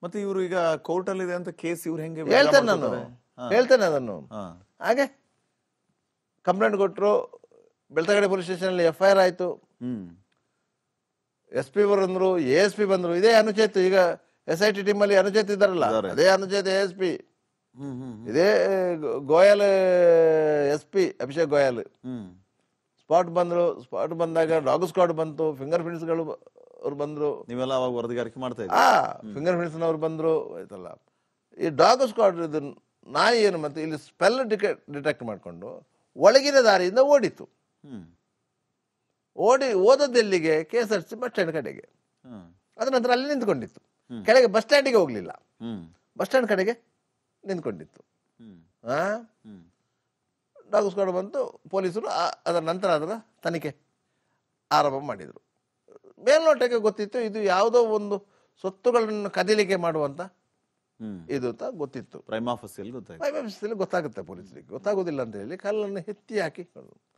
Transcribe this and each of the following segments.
ಮತ್ತೆ ಇವರು ಈಗ ಕೋರ್ಟ್ ಅಲ್ಲಿ ಇದೆ ಅಂತ ಕೇಸ್ ಇವ್ರು ಹೆಂಗೆ ಹೇಳ್ತೇನೆ ನಾನು, ಹೇಳ್ತೇನೆ ಅದನ್ನು. ಹಾಗೆ ಕಂಪ್ಲೇಂಟ್ ಕೊಟ್ಟರು, ಬೆಳ್ತಂಗಡಿ ಪೊಲೀಸ್ ಸ್ಟೇಷನಲ್ಲಿ FIR ಆಯಿತು. SP ಬಂದರು, ASP ಬಂದರು. ಇದೇ ಅನುಚೇತ್, ಈಗ SIT ಟೀಮಲ್ಲಿ ಅನುಚೇತ್ ಇದ್ದಾರಲ್ಲ, ಅದೇ ಅನುಚೇತ್ ASP, ಇದೇ ಗೋಯಲ್ SP ಅಭಿಷೇಕ್ ಗೋಯಲ್. ಸ್ಪಾಟ್ ಬಂದರು. ಸ್ಪಾಟ್ ಬಂದಾಗ ಡಾಗ್ ಸ್ಕ್ವಾಡ್ ಬಂತು, ಫಿಂಗರ್ ಪ್ರಿಂಟ್ಸ್ಗಳು ಅವ್ರು ಬಂದರು. ನೀವೆಲ್ಲ ಅವಾಗ ವರದಿಗಾರಿಕೆ ಮಾಡ್ತಾ ಇದ್ದೀವಿ. ಫಿಂಗರ್ ಪ್ರಿಂಟ್ಸ್ನವ್ರು ಬಂದರು, ಆಯ್ತಲ್ಲ. ಈ ಡಾಗ್ ಸ್ಕ್ವಾಡ್ ಇದು ನಾಯಿ ಏನು ಮತ್ತು ಇಲ್ಲಿ ಸ್ಪೆಲ್ ಡಿಟೆಕ್ಟ್ ಮಾಡಿಕೊಂಡು ಒಳಗಿನ ದಾರಿಯಿಂದ ಓಡಿತು. ಓದದ್ದೆಲ್ಲಿಗೆ? KSRTC ಬಸ್ ಸ್ಟ್ಯಾಂಡ್ ಕಡೆಗೆ. ಅದ ನಂತರ ಅಲ್ಲಿ ನಿಂತ್ಕೊಂಡಿತ್ತು. ಕೆಳಗೆ ಬಸ್ ಸ್ಟ್ಯಾಂಡಿಗೆ ಹೋಗಲಿಲ್ಲ, ಬಸ್ ಸ್ಟ್ಯಾಂಡ್ ಕಡೆಗೆ ನಿಂತ್ಕೊಂಡಿತ್ತು. ಡಾಗ್ ಸ್ಕ್ವಾಡ್ ಬಂತು, ಪೊಲೀಸರು ಅದರ ನಂತರ ಅದರ ತನಿಖೆ ಆರಂಭ ಮಾಡಿದರು. ಮೇಲ್ನೋಟಕ್ಕೆ ಗೊತ್ತಿತ್ತು ಇದು ಯಾವುದೋ ಒಂದು ಸ್ವತ್ತುಗಳನ್ನು ಕದಿಲಿಕೆ ಮಾಡುವಂತ ಇದು ಅಂತ ಗೊತ್ತಿತ್ತು. ಪ್ರೈಮಾಫಸಿಯಲ್ಲಿ ಗೊತ್ತಾಗುತ್ತೆ ಪೊಲೀಸರಿಗೆ, ಗೊತ್ತಾಗೋದಿಲ್ಲ ಅಂತ ಹೇಳಿ ಕಲ್ಲನ್ನು ಎತ್ತಿ ಹಾಕಿ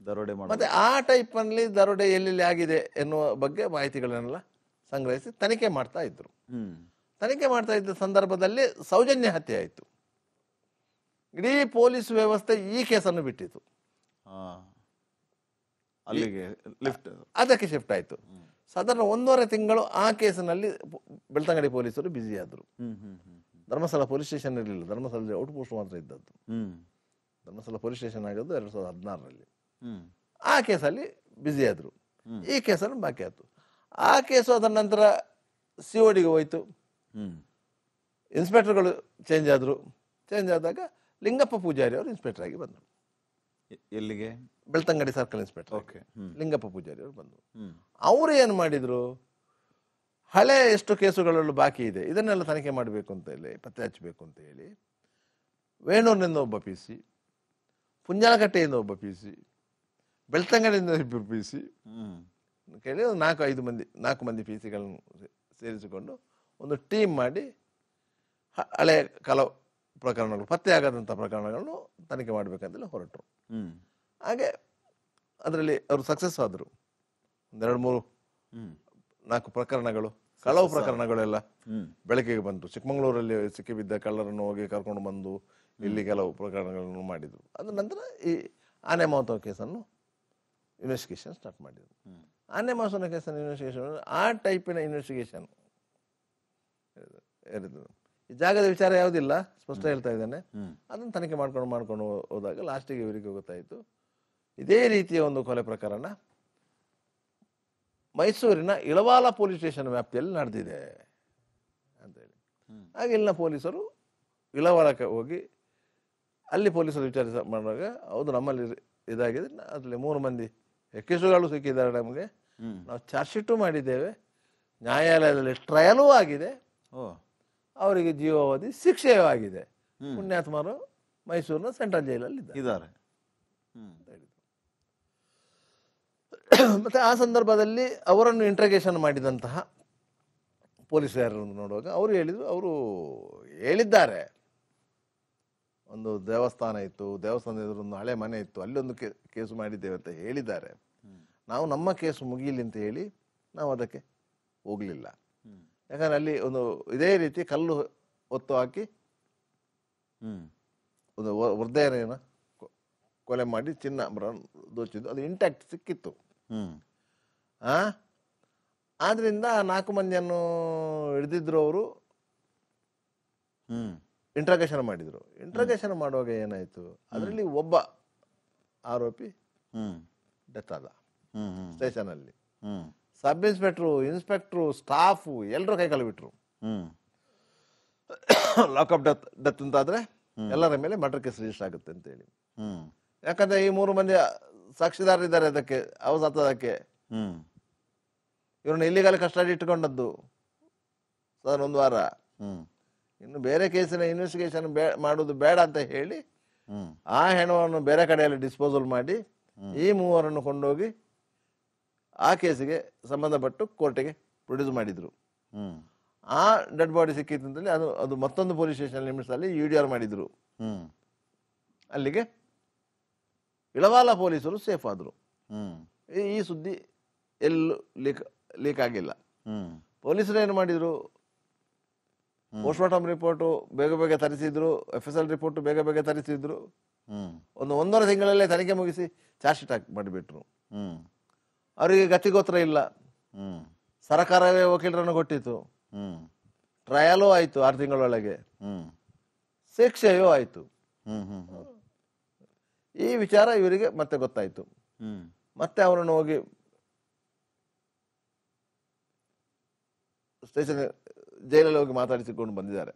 ದರೋಡೆ ಮತ್ತೆ ಆ ಟೈಪ್ನಲ್ಲಿ ದರೋಡೆ ಎಲ್ಲೆಲ್ಲಿ ಆಗಿದೆ ಎನ್ನುವ ಬಗ್ಗೆ ಮಾಹಿತಿಗಳನ್ನೆಲ್ಲ ಸಂಗ್ರಹಿಸಿ ತನಿಖೆ ಮಾಡ್ತಾ ಇದ್ರು. ತನಿಖೆ ಮಾಡ್ತಾ ಇದ್ದ ಸಂದರ್ಭದಲ್ಲಿ ಸೌಜನ್ಯ ಹತ್ಯೆ ಆಯಿತು. ಇಡೀ ಪೊಲೀಸ್ ವ್ಯವಸ್ಥೆ ಈ ಕೇಸನ್ನು ಬಿಟ್ಟಿತ್ತು, ಅದಕ್ಕೆ ಶಿಫ್ಟ್ ಆಯಿತು. ಸಾಧಾರಣ 1.5 ತಿಂಗಳು ಆ ಕೇಸಿನಲ್ಲಿ ಬೆಳ್ತಂಗಡಿ ಪೊಲೀಸರು ಬ್ಯುಸಿ ಆದರು. ಧರ್ಮಸ್ಥಳ ಪೊಲೀಸ್ ಸ್ಟೇಷನ್ ಇರಲಿಲ್ಲ, ಧರ್ಮಸ್ಥಳದಲ್ಲಿ ಔಟ್ ಪೋಸ್ಟ್ ಮಾತ್ರ ಇದ್ದದ್ದು. ಧರ್ಮಸ್ಥಳ ಪೊಲೀಸ್ ಸ್ಟೇಷನ್ ಆಗಿದ್ದು 2016ರಲ್ಲಿ. ಆ ಕೇಸಲ್ಲಿ ಬ್ಯುಸಿ ಆದರು. ಈ ಕೇಸನ್ನು ಬಾಕಿ ಆಯಿತು. ಆ ಕೇಸು ಅದರ ನಂತರ CODಗೆ ಹೋಯಿತು. ಇನ್ಸ್ಪೆಕ್ಟರ್ಗಳು ಚೇಂಜ್ ಆದರು. ಚೇಂಜ್ ಆದಾಗ ಲಿಂಗಪ್ಪ ಪೂಜಾರಿ ಅವರು ಇನ್ಸ್ಪೆಕ್ಟರ್ ಆಗಿ ಬಂದರು. ಎಲ್ಲಿಗೆ? Belthangady circle inspector. ಲಿಂಗಪ್ಪ ಪೂಜಾರಿ ಅವರು ಬಂದರು. ಅವರು ಏನು ಮಾಡಿದರು, ಹಳೆ ಎಷ್ಟು ಕೇಸುಗಳಲ್ಲೂ ಬಾಕಿ ಇದೆ ಇದನ್ನೆಲ್ಲ ತನಿಖೆ ಮಾಡಬೇಕು ಅಂತ ಹೇಳಿ, ಪತ್ತೆ ಹಚ್ಚಬೇಕು ಅಂತ ಹೇಳಿ, ವೇಣೂರಿನಿಂದ ಒಬ್ಬ PC, ಪುಂಜಾಲಕಟ್ಟೆಯಿಂದ ಒಬ್ಬ PC, ಬೆಳ್ತಂಗಡಿಯಿಂದ 2 PC ಕೇಳಿ 4 ಮಂದಿ PCಗಳನ್ನು ಸೇರಿಸಿಕೊಂಡು ಒಂದು ಟೀಮ್ ಮಾಡಿ ಹಳೆ ಕೆಲವು ಪ್ರಕರಣಗಳು, ಪತ್ತೆ ಆಗದಂಥ ಪ್ರಕರಣಗಳನ್ನು ತನಿಖೆ ಮಾಡಬೇಕಂತೇಳಿ ಹೊರಟರು. ಹಾಗೆ ಅದರಲ್ಲಿ ಅವರು ಸಕ್ಸಸ್ ಆದರು. 2-3-4 ಪ್ರಕರಣಗಳು, ಕಳವು ಪ್ರಕರಣಗಳೆಲ್ಲ ಬೆಳಕಿಗೆ ಬಂತು. ಚಿಕ್ಕಮಗಳೂರಲ್ಲಿ ಸಿಕ್ಕಿಬಿದ್ದ ಕಳ್ಳರನ್ನು ಹೋಗಿ ಕರ್ಕೊಂಡು ಬಂದು ಇಲ್ಲಿ ಕೆಲವು ಪ್ರಕರಣಗಳನ್ನು ಮಾಡಿದರು. ಅದ ನಂತರ ಈ ಆನೆ ಮಹೋತ್ಸವ ಕೇಸನ್ನು ಇನ್ವೆಸ್ಟಿಗೇಷನ್ ಸ್ಟಾರ್ಟ್ ಮಾಡಿದರು. ಆನೆ ಮಹೋತ್ಸವ ಕೇಸನ್ನು ಇನ್ವೆಸ್ಟಿಗೇಷನ್ ಆ ಟೈಪಿನ ಇನ್ವೆಸ್ಟಿಗೇಷನ್. ಈ ಜಾಗದ ವಿಚಾರ ಯಾವುದಿಲ್ಲ, ಸ್ಪಷ್ಟ ಹೇಳ್ತಾ ಇದ್ದಾನೆ. ಅದನ್ನು ತನಿಖೆ ಮಾಡ್ಕೊಂಡು ಹೋದಾಗ ಲಾಸ್ಟಿಗೆ ಇವರಿಗೆ ಗೊತ್ತಾಯಿತು ಇದೇ ರೀತಿಯ ಒಂದು ಕೊಲೆ ಪ್ರಕರಣ ಮೈಸೂರಿನ ಇಳವಾಲ ಪೊಲೀಸ್ ಸ್ಟೇಷನ್ ವ್ಯಾಪ್ತಿಯಲ್ಲಿ ನಡೆದಿದೆ ಅಂತೇಳಿ. ಹಾಗೆ ಇಲ್ಲಿನ ಪೊಲೀಸರು ಇಳವಾಲಕ್ಕೆ ಹೋಗಿ ಅಲ್ಲಿ ಪೊಲೀಸರು ವಿಚಾರಿಸ ಮಾಡುವಾಗ ಹೌದು ನಮ್ಮಲ್ಲಿ ಇದಾಗಿದೆ, ಅದರಲ್ಲಿ 3 ಮಂದಿ ಕೇಸುಗಳು ಸಿಕ್ಕಿದ್ದಾರೆ ನಮಗೆ, ನಾವು ಚಾರ್ಜ್ ಶೀಟು ಮಾಡಿದ್ದೇವೆ, ನ್ಯಾಯಾಲಯದಲ್ಲಿ ಟ್ರಯಲೂ ಆಗಿದೆ, ಅವರಿಗೆ ಜೀವಾವಧಿ ಶಿಕ್ಷೆಯೂ ಆಗಿದೆ, ಪುಣ್ಯಾತ್ಮರು ಮೈಸೂರಿನ ಸೆಂಟ್ರಲ್ ಜೈಲಲ್ಲಿ ಇದ್ದಾರೆ. ಮತ್ತೆ ಆ ಸಂದರ್ಭದಲ್ಲಿ ಅವರನ್ನು ಇಂಟ್ರಗೇಷನ್ ಮಾಡಿದಂತಹ ಪೊಲೀಸ್ ಯಾರನ್ನು ನೋಡುವಾಗ ಅವರು ಹೇಳಿದ್ದಾರೆ, ಒಂದು ದೇವಸ್ಥಾನ ಇತ್ತು, ದೇವಸ್ಥಾನದ ಎದುರೊಂದು ಹಳೆ ಮನೆ ಇತ್ತು, ಅಲ್ಲಿ ಒಂದು ಕೇಸು ಮಾಡಿದ್ದೇವೆ ಅಂತ ಹೇಳಿದ್ದಾರೆ. ನಾವು ನಮ್ಮ ಕೇಸು ಮುಗಿಯಲಿ ಅಂತ ಹೇಳಿ ನಾವು ಅದಕ್ಕೆ ಹೋಗಲಿಲ್ಲ. ಯಾಕಂದ್ರೆ ಅಲ್ಲಿ ಒಂದು ಇದೇ ರೀತಿ ಕಲ್ಲು ಹೊತ್ತು ಹಾಕಿ ಒಂದು ವೃದ್ಧೆಯನ್ನ ಕೊಲೆ ಮಾಡಿ ಚಿನ್ನ ದೋಚಿದ್ದು, ಅದು ಇಂಟ್ಯಾಕ್ಟ್ ಸಿಕ್ಕಿತ್ತು. ಆದ್ರಿಂದ 4 ಮಂದಿಯನ್ನು ಹಿಡಿದಿದ್ರು. ಅವರು ಇಂಟ್ರಾಗೇಷನ್ ಮಾಡಿದ್ರು. ಇಂಟ್ರಾಗೇಷನ್ ಮಾಡುವಾಗ ಏನಾಯ್ತು, ಅದರಲ್ಲಿ ಒಬ್ಬ ಆರೋಪಿ ಡೆತ್ ಆದ ಸ್ಟೇಷನ್ ಅಲ್ಲಿ. ಸಬ್ ಇನ್ಸ್ಪೆಕ್ಟ್ರು ಸ್ಟಾಫು ಎಲ್ಲರೂ ಕೈಕಾಲು ಬಿಟ್ರು. ಲಾಕಪ್ ಡೆತ್ ಅಂತಾದ್ರೆ ಎಲ್ಲರ ಮೇಲೆ ಮರ್ಡರ್ ಕೇಸ್ ರಿಜಿಸ್ಟರ್ ಆಗುತ್ತೆ ಅಂತ ಹೇಳಿ. ಯಾಕಂದ್ರೆ ಈ 3 ಮಂದಿ ಸಾಕ್ಷಿದಾರರಿದ್ದಾರೆ ಅದಕ್ಕೆ, ಅವಸತ್ತದಕ್ಕೆ. ಇವ್ರನ್ನ ಇಲ್ಲಿಗಲ್ಲಿ ಕಸ್ಟಡಿ ಇಟ್ಕೊಂಡದ್ದು ಸರ್ 1 ವಾರ. ಇನ್ನು ಬೇರೆ ಕೇಸಿನ ಇನ್ವೆಸ್ಟಿಗೇಷನ್ ಮಾಡುವುದು ಬೇಡ ಅಂತ ಹೇಳಿ ಆ ಹೆಣವನ್ನು ಬೇರೆ ಕಡೆಯಲ್ಲಿ ಡಿಸ್ಪೋಸಲ್ ಮಾಡಿ ಈ 3 ಕೊಂಡೋಗಿ ಆ ಕೇಸಿಗೆ ಸಂಬಂಧಪಟ್ಟು ಕೋರ್ಟಿಗೆ ಪ್ರೊಡ್ಯೂಸ್ ಮಾಡಿದ್ರು. ಆ ಡೆಡ್ ಬಾಡಿ ಸಿಕ್ಕಿತ್ತಂತೇಳಿ ಅದು ಮತ್ತೊಂದು ಪೊಲೀಸ್ ಸ್ಟೇಷನ್ ಲಿಮಿಟ್ಸ್ ಅಲ್ಲಿ UDR ಮಾಡಿದ್ರು. ಅಲ್ಲಿಗೆ ಇಳವಾಲ ಪೊಲೀಸರು ಸೇಫ್ ಆದ್ರು. ಈ ಸುದ್ದಿ ಎಲ್ಲೂ ಲೀಕ್ ಆಗಿಲ್ಲ. ಪೊಲೀಸರು ಏನು ಮಾಡಿದ್ರು, ಪೋಸ್ಟ್ಮಾರ್ಟಮ್ ರಿಪೋರ್ಟು ಬೇಗ ಬೇಗ ತರಿಸಿದ್ರು, FSL ರಿಪೋರ್ಟು ಬೇಗ ಬೇಗ ತರಿಸಿದ್ರು. ಒಂದೂವರೆ ತಿಂಗಳಲ್ಲೇ ತನಿಖೆ ಮುಗಿಸಿ ಚಾರ್ಜ್ ಶೀಟ್ ಹಾಕಿ ಮಾಡಿಬಿಟ್ರು. ಅವರಿಗೆ ಗತಿಗೋತ್ರ ಇಲ್ಲ. ಸರಕಾರವೇ ವಕೀಲರನ್ನು ಕೊಟ್ಟಿತ್ತು. ಟ್ರಯಲೂ ಆಯಿತು 6 ತಿಂಗಳೊಳಗೆ, ಶಿಕ್ಷೆಯೂ ಆಯಿತು. ಈ ವಿಚಾರ ಇವರಿಗೆ ಮತ್ತೆ ಗೊತ್ತಾಯಿತು. ಮತ್ತೆ ಅವರನ್ನು ಹೋಗಿ ಸ್ಟೇಷನ್ ಜೈಲಲ್ಲಿ ಹೋಗಿ ಮಾತಾಡಿಸಿಕೊಂಡು ಬಂದಿದ್ದಾರೆ.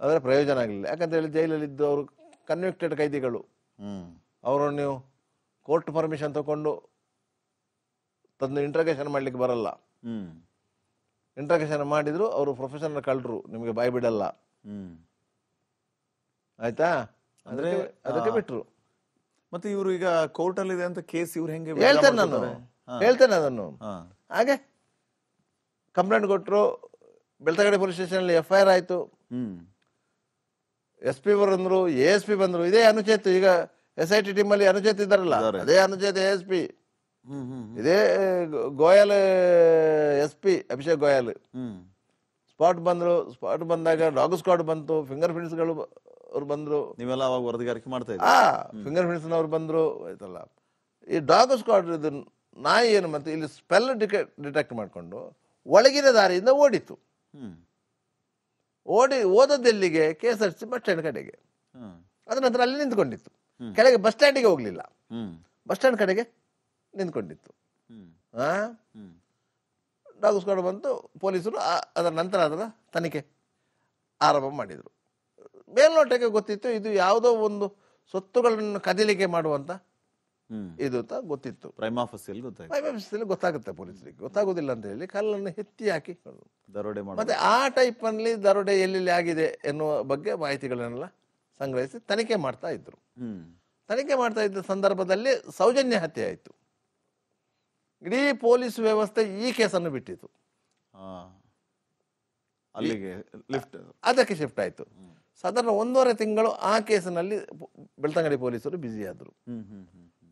ಆದರೆ ಪ್ರಯೋಜನ ಆಗಲಿಲ್ಲ. ಯಾಕಂತ ಹೇಳಿ ಜೈಲಲ್ಲಿದ್ದು ಅವರು ಕನ್ವಿಕ್ಟೆಡ್ ಕೈದಿಗಳು. ಅವರನ್ನು ನೀವು ಕೋರ್ಟ್ ಪರ್ಮಿಷನ್ ತಗೊಂಡು ತಂದು ಇಂಟ್ರಾಗೇಷನ್ ಮಾಡಲಿಕ್ಕೆ ಬರಲ್ಲ. ಇಂಟ್ರಾಗೇಷನ್ ಮಾಡಿದ್ರು ಅವರು ಪ್ರೊಫೆಷನಲ್ ಕಳ್ಳರು, ನಿಮಗೆ ಬಾಯಿ ಬಿಡಲ್ಲ. ಆಯ್ತಾ? ಅಂದ್ರೆ ಅದಕ್ಕೆ ಬಿಟ್ರು. ಮತ್ತೆ ಇವರು ಈಗ ಕೋರ್ಟ್ ಅಲ್ಲಿ ಇದೆ ಅಂತ ಕೇಸ್ ಇವ್ರು ಹೆಂಗೆ ಹೇಳ್ತೇನೆ ಅದನ್ನು. ಹಾಗೆ ಕಂಪ್ಲೇಂಟ್ ಕೊಟ್ಟರು. ಬೆಳ್ತಂಗಡಿ ಪೊಲೀಸ್ ಸ್ಟೇಷನ್ FIR ಆಯ್ತು. SP ಬಂದ್ರು, ASP ಬಂದ್ರು. ಇದೇ ಅನುಚೇತ್, ಈಗ SIT ಟೀಮ್ ಅಲ್ಲಿ ಅನುಚೇತ್ ಇದ್ದಾರಲ್ಲ, ಅದೇ ಅನುಚೇತ್ ASP. ಇದೇ ಗೋಯಲ್ SP ಅಭಿಷೇಕ್ ಗೋಯಲ್ ಸ್ಪಾಟ್ ಬಂದ್ರು. ಸ್ಪಾಟ್ ಬಂದಾಗ ಡಾಗ್ ಸ್ಕ್ವಾಡ್ ಬಂತು, ಫಿಂಗರ್ ಪ್ರಿಂಟ್ಸ್ಗಳು ಅವ್ರು ಬಂದ್ರು. ನೀವೆಲ್ಲ ಅವಾಗ ವರದಿಗಾರಿಕೆ ಮಾಡ್ತಾ ಇದ್ದೀವಿ. ಫಿಂಗರ್ ಪ್ರಿಂಟ್ಸ್ನವ್ರು ಬಂದ್ರು. ಆಯ್ತಲ್ಲ, ಈ ಡಾಗ್ ಸ್ಕ್ವಾಡ್ ಇದು ನಾಯಿ ಏನು ಮತ್ತೆ ಇಲ್ಲಿ ಸ್ಪೆಲ್ ಡಿಟೆಕ್ಟ್ ಮಾಡಿಕೊಂಡು ಒಳಗಿನ ದಾರಿಯಿಂದ ಓಡಿತು. ಓದೋದೆಲ್ಲಿಗೆ? KSRTC ಬಸ್ ಸ್ಟ್ಯಾಂಡ್ ಕಡೆಗೆ. ಅದ ನಂತರ ಅಲ್ಲಿ ನಿಂತ್ಕೊಂಡಿತ್ತು. ಕೆಳಗೆ ಬಸ್ ಸ್ಟ್ಯಾಂಡಿಗೆ ಹೋಗ್ಲಿಲ್ಲ, ಬಸ್ ಸ್ಟ್ಯಾಂಡ್ ಕಡೆಗೆ ನಿಂತ್ಕೊಂಡಿತ್ತು. ಡಾಗ್ ಸ್ಕ್ವಾಡ್ ಬಂತು, ಪೊಲೀಸರು ಅದರ ನಂತರ ಅದರ ತನಿಖೆ ಆರಂಭ ಮಾಡಿದರು. ಮೇಲ್ನೋಟಕ್ಕೆ ಗೊತ್ತಿತ್ತು ಇದು ಯಾವುದೋ ಒಂದು ಸೊತ್ತುಗಳನ್ನು ಕದಿಲಿಕೆ ಮಾಡುವಂತ ಇದು ಅಂತ ಗೊತ್ತಿತ್ತು. ಪ್ರೈಮಾ ಫಸಿಲ್ ಗೊತ್ತಾಗುತ್ತೆ ಪೊಲೀಸರಿಗೆ. ಗೊತ್ತಾಗೋದಿಲ್ಲ ಅಂತ ಹೇಳಿ ಕಲ್ಲನ್ನು ಎತ್ತಿ ಹಾಕಿ ದರೋಡೆ ಮತ್ತೆ ಆ ಟೈಪ್ ನಲ್ಲಿ ದರೋಡೆ ಎಲ್ಲೆಲ್ಲಿ ಆಗಿದೆ ಎನ್ನುವ ಬಗ್ಗೆ ಮಾಹಿತಿಗಳನ್ನೆಲ್ಲ ಸಂಗ್ರಹಿಸಿ ತನಿಖೆ ಮಾಡ್ತಾ ಇದ್ರು. ತನಿಖೆ ಮಾಡ್ತಾ ಇದ್ದ ಸಂದರ್ಭದಲ್ಲಿ ಸೌಜನ್ಯ ಹತ್ಯೆ ಆಯಿತು. ಇಡೀ ಪೊಲೀಸ್ ವ್ಯವಸ್ಥೆ ಈ ಕೇಸನ್ನು ಬಿಟ್ಟಿತ್ತು. ಅಲ್ಲಿಗೆ ಅದಕ್ಕೆ ಶಿಫ್ಟ್ ಆಯಿತು. ಸಾಧಾರಣ 1.5 ತಿಂಗಳು ಆ ಕೇಸಿನಲ್ಲಿ ಬೆಳ್ತಂಗಡಿ ಪೊಲೀಸರು ಬ್ಯುಸಿ ಆದರು.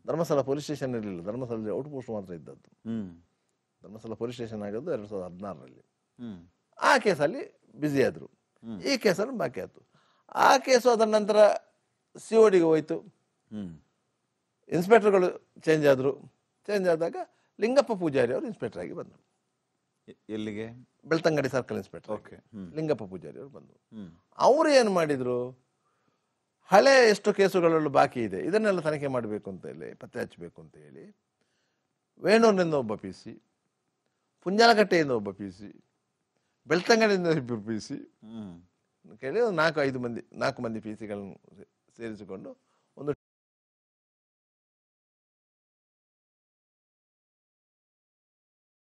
ಧರ್ಮಸ್ಥಳ ಪೊಲೀಸ್ ಸ್ಟೇಷನ್ ಇರಲಿಲ್ಲ, ಧರ್ಮಸ್ಥಳದಲ್ಲಿ ಔಟ್ ಪೋಸ್ಟ್ ಮಾತ್ರ ಇದ್ದದ್ದು. ಧರ್ಮಸ್ಥಳ ಪೊಲೀಸ್ ಸ್ಟೇಷನ್ ಆಗಿದ್ದು 2016ರಲ್ಲಿ. ಆ ಕೇಸಲ್ಲಿ ಬ್ಯುಸಿ ಆದರು. ಈ ಕೇಸನ್ನು ಬಾಕಿ ಆಯಿತು. ಆ ಕೇಸು ಅದರ ನಂತರ CODಗೆ ಹೋಯಿತು. ಇನ್ಸ್ಪೆಕ್ಟರ್ಗಳು ಚೇಂಜ್ ಆದರು. ಚೇಂಜ್ ಆದಾಗ ಲಿಂಗಪ್ಪ ಪೂಜಾರಿ ಅವರು ಇನ್ಸ್ಪೆಕ್ಟರ್ ಆಗಿ ಬಂದರು. ಎಲ್ಲಿಗೆ? ಬೆಳ್ತಂಗಡಿ ಸರ್ಕಲ್ ಇನ್ಸ್ಪೆಕ್ಟರ್ ಲಿಂಗಪ್ಪ ಪೂಜಾರಿ ಅವರು ಬಂದರು. ಅವರು ಏನು ಮಾಡಿದರು, ಹಳೆ ಎಷ್ಟು ಕೇಸುಗಳಲ್ಲೂ ಬಾಕಿ ಇದೆ ಇದನ್ನೆಲ್ಲ ತನಿಖೆ ಮಾಡಬೇಕು ಅಂತ ಹೇಳಿ, ಪತ್ತೆ ಹಚ್ಚಬೇಕು ಅಂತ ಹೇಳಿ ವೇಣೂರಿನಿಂದ ಒಬ್ಬ PC, ಪುಂಜಾಲಕಟ್ಟೆಯಿಂದ ಒಬ್ಬ PC, ಬೆಳ್ತಂಗಡಿಯಿಂದ ಇಬ್ಬರು PC ಕೇಳಿ 4 ಮಂದಿ PC ಗಳನ್ನು ಸೇರಿಸಿಕೊಂಡು